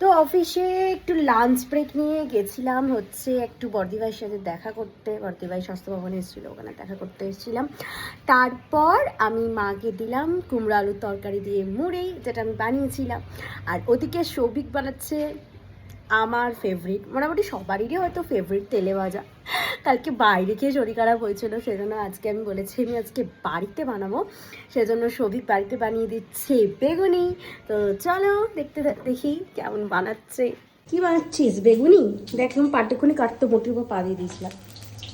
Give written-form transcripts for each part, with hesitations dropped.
তো অফিসে একটু লাঞ্চ ব্রেক নিয়ে গেছিলাম হচ্ছে একটু বর্দিভাইয়ের সাথে দেখা করতে। বর্দিভাই স্বাস্থ্য ভবনে এসেছিলো, ওখানে দেখা করতে এসেছিলাম। তারপর আমি মাকে দিলাম কুমড়ো আলুর তরকারি দিয়ে মুড়ি, যেটা আমি বানিয়েছিলাম। আর ওদিকে সৌভিক বানাচ্ছে আমার ফেভারিট, মোটামুটি সবারই হয়তো ফেভারিট, তেলে ভাজা। কালকে বাইরে খেয়ে শরীর খারাপ হয়েছিল, সেজন্য আজকে আমি বলেছি আমি আজকে বাড়িতে বানাবো। সেজন্য সৌভিক বাড়িতে বানিয়ে দিচ্ছে বেগুনি। তো চলো দেখি কেমন বানাচ্ছে। কি বানাচ্ছিস? বেগুনি? দেখলাম পাটেক্ষণি কাটতে মোটির উপর পা দিয়ে দিয়েছিলাম।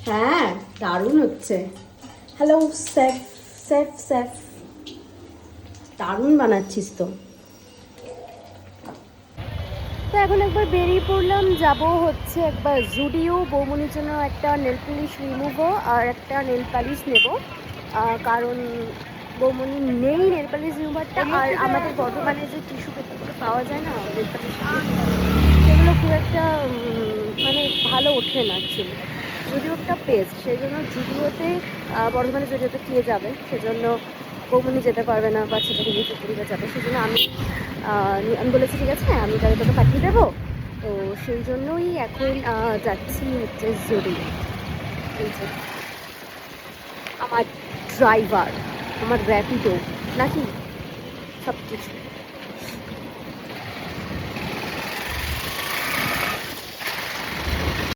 হ্যাঁ, দারুণ হচ্ছে। হ্যালো স্যাফ, স্যাফ স্যাফ, দারুণ বানাচ্ছিস তো। তো এখন একবার বেরিয়ে পড়লাম, যাব হচ্ছে একবার জুডিও, বৌমনির জন্য একটা নেল পালিশ রিমুভও আর একটা নেল পালিশ নেব। কারণ বৌমনি নেই নেল পালিশ রিমুভারটা, আর আমাদের বর্ধমানে যে টিস্যু পেপারগুলো পাওয়া যায় না নেল পালিশ, সেগুলো খুব একটা মানে ভালো ওঠে না অ্যাকচুয়ালি। জুডিওটা পেস্ট, সেই জন্য জুডিওতে বর্ধমানে জুডিওতে কে যাবে, সেজন্য বৌমনি যেতে পারবে না, বাচ্চাটাকে নিয়ে চুপুরিটা যাবে, সেজন্য আমি বলেছি ঠিক আছে আমি তাহলে তোকে পাঠিয়ে দেবো। তো সেই জন্যই এখন যাচ্ছি হচ্ছে জুডিও। এই যে আমার ড্রাইভার, আমার র্যাপিডো নাকি সব কিছু।